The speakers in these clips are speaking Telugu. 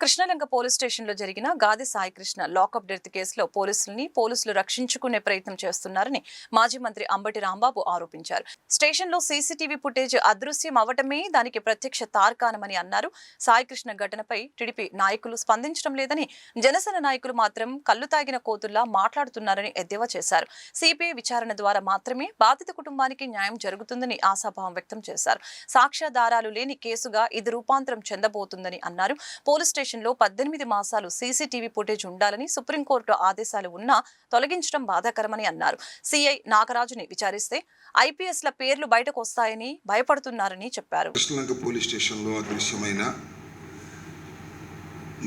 కృష్ణలంక పోలీస్ స్టేషన్లో జరిగిన గాది సాయికృష్ణ లాకప్ డెత్ కేసులో పోలీసులు రక్షించుకునే ప్రయత్నం చేస్తున్నారని మాజీ మంత్రి అంబటి రాంబాబు ఆరోపించారు. స్టేషన్లో సీసీటీవీ ఫుటేజ్ అదృశ్యం అవటమే దానికి ప్రత్యక్ష తార్కాణమని అన్నారు. సాయికృష్ణ ఘటనపై టీడీపీ నాయకులు స్పందించడం లేదని, జనసేన నాయకులు మాత్రం కళ్లు తాగిన కోతుల్లా మాట్లాడుతున్నారని ఎద్దేవా చేశారు. సిబిఐ విచారణ ద్వారా మాత్రమే బాధిత కుటుంబానికి న్యాయం జరుగుతుందని ఆశాభావం వ్యక్తం చేశారు. సాక్ష్యాధారాలు లేని కేసుగా ఇది రూపాంతరం చెందబోతుందని అన్నారు. పోలీస్ స్టేషన్లో 18 మాసాలు సీసీటీవీ ఫుటేజ్ ఉండాలని సుప్రీంకోర్టు ఆదేశాలు ఉన్నా తొలగించడం బాధాకరమని అన్నారు. సిఐ నాగరాజుని విచారిస్తే ఐపీఎస్ల పేర్లు బయటకు వస్తాయని భయపడుతున్నారని చెప్పారు. కృష్ణలంక పోలీస్ స్టేషన్లో అదృశ్యమైన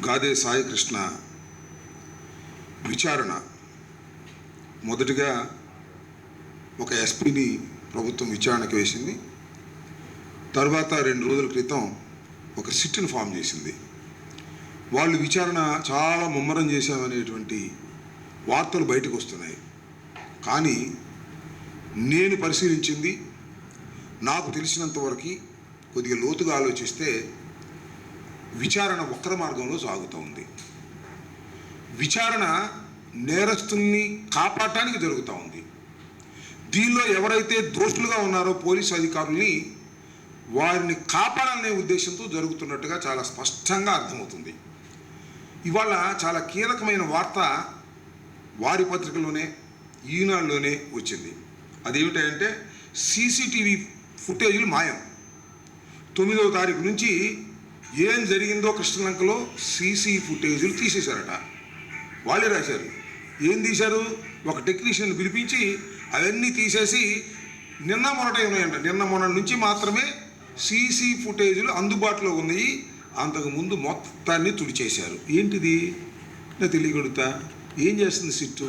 గాదే సాయికృష్ణ విచారణ మొదటిగా ఒక ఎస్పీని ప్రభుత్వం విచారణకు వేసింది. తర్వాత 2 రోజుల క్రితం ఒక సిట్ని ఫామ్ చేసింది. వాళ్ళు విచారణ చాలా ముమ్మరం చేశామనేటువంటి వార్తలు బయటకు వస్తున్నాయి. కానీ నేను పరిశీలించింది, నాకు తెలిసినంతవరకు కొద్దిగా లోతుగా ఆలోచిస్తే విచారణ వక్ర మార్గంలో సాగుతూ ఉంది. విచారణ నేరస్తుల్ని కాపాడటానికి జరుగుతూ ఉంది. దీనిలో ఎవరైతే దోషులుగా ఉన్నారో పోలీసు అధికారుల్ని వారిని కాపాడాలనే ఉద్దేశంతో జరుగుతున్నట్టుగా చాలా స్పష్టంగా అర్థమవుతుంది. ఇవాళ చాలా కీలకమైన వార్త వారి పత్రికలోనే, ఈనాడులోనే వచ్చింది. అదేమిటంటే సీసీటీవీ ఫుటేజీలు మాయం. 9వ తారీఖు నుంచి ఏం జరిగిందో కృష్ణలంకలో సీసీ ఫుటేజీలు తీసేశారట. వాళ్ళే రాశారు. ఏం తీశారు? ఒక టెక్నీషియన్ పిలిపించి అవన్నీ తీసేసి నిన్న మొన్న నుంచి మాత్రమే సీసీ ఫుటేజీలు అందుబాటులో ఉన్నాయి. అంతకుముందు మొత్తాన్ని తుడిచేశారు. ఏంటిది? నేను తెలియగలుగుతా. ఏం చేస్తుంది సిట్టు?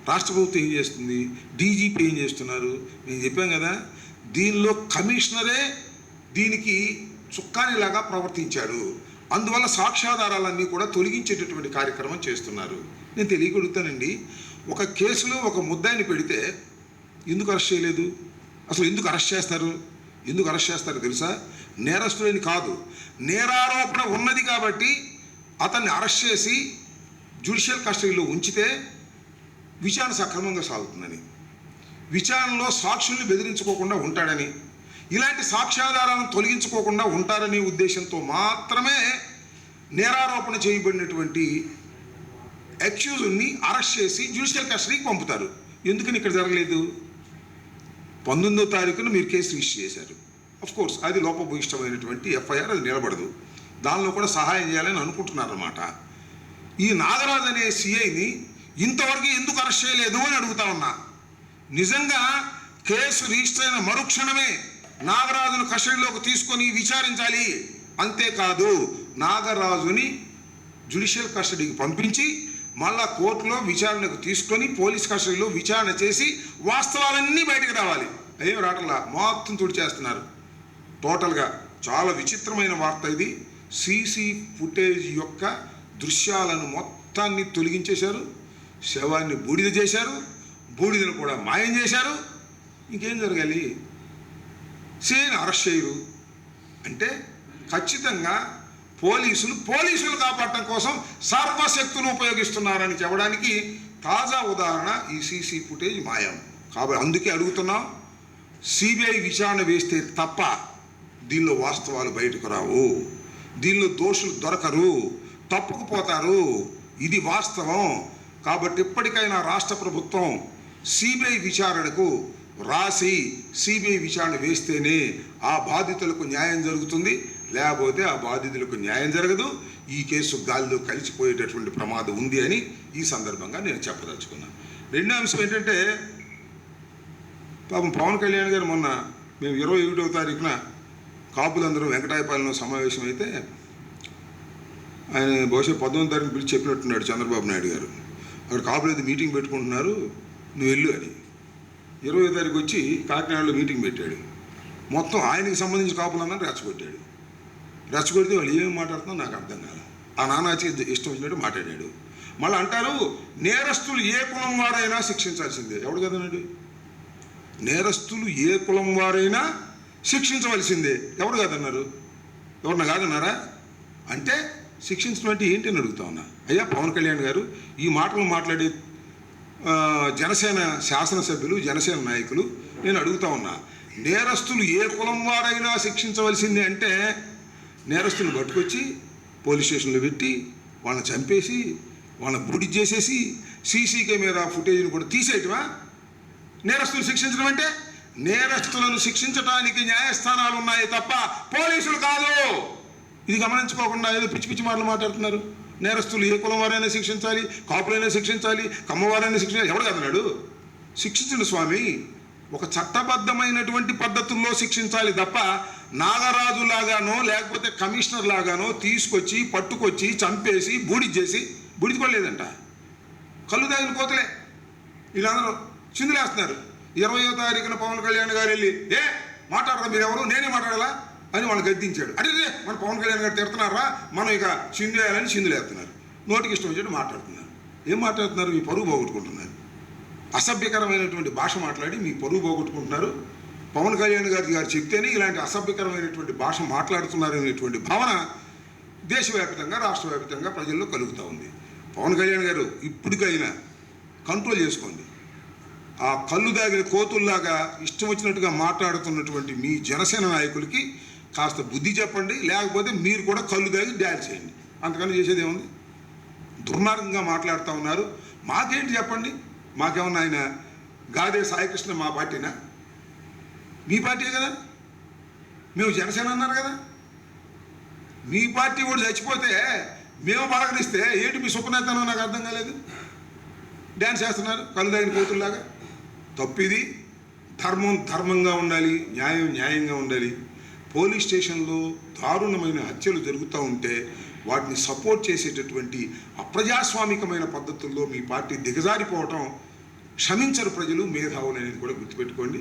రాష్ట్ర ప్రభుత్వం ఏం చేస్తుంది? డీజీపీ ఏం చేస్తున్నారు? నేను చెప్పాను కదా, దీనిలో కమిషనరే దీనికి చుక్కానిలాగా ప్రవర్తించాడు. అందువల్ల సాక్ష్యాధారాలన్నీ కూడా తొలగించేటటువంటి కార్యక్రమం చేస్తున్నారు. నేను తెలియగలుగుతానండి, ఒక కేసులో ఒక ముద్దాయిని పెడితే ఎందుకు అరెస్ట్ చేయలేదు? అసలు ఎందుకు అరెస్ట్ చేస్తారు? ఎందుకు అరెస్ట్ చేస్తారో తెలుసా? నేరస్తులని కాదు, నేరారోపణ ఉన్నది కాబట్టి అతన్ని అరెస్ట్ చేసి జ్యుడిషియల్ కస్టడీలో ఉంచితే విచారణ సక్రమంగా సాగుతుందని, విచారణలో సాక్షుల్ని బెదిరించుకోకుండా ఉంటాడని, ఇలాంటి సాక్ష్యాధారాలను తొలగించుకోకుండా ఉంటారనే ఉద్దేశంతో మాత్రమే నేరారోపణ చేయబడినటువంటి అక్యూజ్ని అరెస్ట్ చేసి జ్యుడిషియల్ కస్టడీకి పంపుతారు. ఎందుకని ఇక్కడ జరగలేదు? 19వ తారీఖున మీరు కేసు రిజిస్టర్ చేశారు. కోర్స్ అది లోపభూయిష్టమైనటువంటి ఎఫ్ఐఆర్, అది నిలబడదు. దానిలో కూడా సహాయం చేయాలని అనుకుంటున్నారన్నమాట. ఈ నాగరాజు అనే సిఐని ఇంతవరకు ఎందుకు అరెస్ట్ చేయలేదు అని అడుగుతా ఉన్నా. నిజంగా కేసు రిజిస్టర్ అయిన మరుక్షణమే నాగరాజును కస్టడీలోకి తీసుకొని విచారించాలి. అంతేకాదు, నాగరాజుని జ్యుడిషియల్ కస్టడీకి పంపించి మళ్ళా కోర్టులో విచారణకు తీసుకొని పోలీస్ కస్టడీలో విచారణ చేసి వాస్తవాలన్నీ బయటకు రావాలి. ఏం రావట్లా, మొత్తం తుడిచేస్తున్నారు టోటల్గా. చాలా విచిత్రమైన వార్త ఇది. సీసీ ఫుటేజ్ యొక్క దృశ్యాలను మొత్తాన్ని తొలగించేశారు, శవాన్ని బూడిద చేశారు, బూడిదను కూడా మాయం చేశారు. ఇంకేం జరగాలి? సీని అరెస్ట్ చేయరు అంటే ఖచ్చితంగా పోలీసులు కాపాడటం కోసం సర్వశక్తులు ఉపయోగిస్తున్నారని చెప్పడానికి తాజా ఉదాహరణ ఈ సీసీ ఫుటేజ్ మాయం. కాబట్టి అందుకే అడుగుతున్నాం, సిబిఐ విచారణ వేస్తే తప్ప దీనిలో వాస్తవాలు బయటకు రావు, దీనిలో దోషులు దొరకరు, తప్పుకుపోతారు. ఇది వాస్తవం. కాబట్టి ఇప్పటికైనా రాష్ట్ర ప్రభుత్వం సిబిఐ విచారణకు రాసి సిబిఐ విచారణ వేస్తేనే ఆ బాధితులకు న్యాయం జరుగుతుంది. లేకపోతే ఆ బాధితులకు న్యాయం జరగదు. ఈ కేసు గాలిలో కలిసిపోయేటటువంటి ప్రమాదం ఉంది అని ఈ సందర్భంగా నేను చెప్పదలుచుకున్నాను. రెండో అంశం ఏంటంటే, పాపం పవన్ కళ్యాణ్ గారు మొన్న మేము 21వ తారీఖున కాపులందరూ వెంకటాయపాలెంలో సమావేశం అయితే ఆయన బహుశా 19వ తారీఖు పిలిచి చెప్పినట్టున్నాడు చంద్రబాబు నాయుడు గారు, అక్కడ కాపులేదు మీటింగ్ పెట్టుకుంటున్నారు, నువ్వు వెళ్ళు అని. 20వ తారీఖు వచ్చి కాకినాడలో మీటింగ్ పెట్టాడు. మొత్తం ఆయనకి సంబంధించిన కాపులందరూ రెచ్చగొడితే వాళ్ళు ఏమేమి మాట్లాడుతున్నా నాకు అర్థం కాదు. ఆ నానాచి ఇష్టం వచ్చినట్టు మాట్లాడాడు. మళ్ళీ అంటారు నేరస్తులు ఏ కులం వారైనా శిక్షించాల్సిందే. ఎవడు కదన్నాడు? నేరస్తులు ఏ కులం వారైనా శిక్షించవలసిందే. ఎవరు కాదన్నారు? ఎవరన్నా కాదన్నారా? అంటే శిక్షించడం అంటే ఏంటి అని అడుగుతా ఉన్నా. అయ్యా పవన్ కళ్యాణ్ గారు, ఈ మాటలు మాట్లాడే జనసేన శాసనసభ్యులు, జనసేన నాయకులు, నేను అడుగుతా ఉన్నా, నేరస్తులు ఏ కులం వారైనా శిక్షించవలసిందే అంటే నేరస్తులను పట్టుకొచ్చి పోలీస్ స్టేషన్లో పెట్టి వాళ్ళని చంపేసి వాళ్ళని బూడి చేసేసి సీసీ కెమెరా ఫుటేజ్ని కూడా తీసేయటమా నేరస్తులు శిక్షించడం అంటే? నేరస్తులను శిక్షించడానికి న్యాయస్థానాలు ఉన్నాయి తప్ప పోలీసులు కాదు. ఇది గమనించుకోకుండా ఏదో పిచ్చి పిచ్చి మాటలు మాట్లాడుతున్నారు. నేరస్తులు ఏ కులం వారైనా శిక్షించాలి, కాపులైనా శిక్షించాలి, కమ్మవారైనా శిక్షించాలి. ఎవడు కదన్నాడు? శిక్షించండి స్వామి, ఒక చట్టబద్ధమైనటువంటి పద్ధతుల్లో శిక్షించాలి తప్ప నాగరాజు లాగానో లేకపోతే కమిషనర్ లాగానో తీసుకొచ్చి పట్టుకొచ్చి చంపేసి బూడిచ్చేసి, బూడిది కూడా లేదంట, కళ్ళు తాగిన కోతలే వీళ్ళందరూ చిందులేస్తున్నారు. 20వ తారీఖున పవన్ కళ్యాణ్ గారు వెళ్ళి మాట్లాడరా మీరు ఎవరు, నేనే మాట్లాడాలా అని వాళ్ళు గద్దించాడు. అదే మన పవన్ కళ్యాణ్ గారు తిడుతున్నారా, మనం ఇక చిందు వేయాలని చిందులేస్తున్నారు. నోటికి ఇష్టం వచ్చేట్టు మాట్లాడుతున్నారు. ఏం మాట్లాడుతున్నారు? మీ పరువు పోగొట్టుకుంటున్నారు. అసభ్యకరమైనటువంటి భాష మాట్లాడి మీ పరువు పోగొట్టుకుంటున్నారు. పవన్ కళ్యాణ్ గారు చెప్తేనే ఇలాంటి అసభ్యకరమైనటువంటి భాష మాట్లాడుతున్నారు అనేటువంటి భావన దేశవ్యాప్తంగా రాష్ట్ర వ్యాప్తంగా ప్రజల్లో కలుగుతూ ఉంది. పవన్ కళ్యాణ్ గారు ఇప్పటికైనా కంట్రోల్ చేసుకోండి. ఆ కళ్ళు దాగిన కోతుల్లాగా ఇష్టం వచ్చినట్టుగా మాట్లాడుతున్నటువంటి మీ జనసేన నాయకులకి కాస్త బుద్ధి చెప్పండి, లేకపోతే మీరు కూడా కళ్ళు దాగి డ్యాన్స్ చేయండి. అంతకన్నా చేసేది ఏముంది? దుర్మార్గంగా మాట్లాడుతూ ఉన్నారు. మాకేంటి చెప్పండి? మాకేమన్నా ఆయన గాదే సాయికృష్ణ మా పార్టీనా? మీ పార్టీ కదా, మేము జనసేన అన్నారు కదా. మీ పార్టీ కూడా చచ్చిపోతే మేము పలకనిస్తే ఏంటి మీ సుఖనేతనో నాకు అర్థం కాలేదు. డ్యాన్స్ చేస్తున్నారు కళ్ళు దాగిన కోతుల్లాగా. తప్పిది. ధర్మంగా ఉండాలి, న్యాయంగా ఉండాలి. పోలీస్ స్టేషన్లో దారుణమైన హత్యలు జరుగుతూ ఉంటే వాటిని సపోర్ట్ చేసేటటువంటి అప్రజాస్వామికమైన పద్ధతుల్లో మీ పార్టీ దిగజారిపోవటం క్షమించరు ప్రజలు, మేధావులు అనేది కూడా గుర్తుపెట్టుకోండి.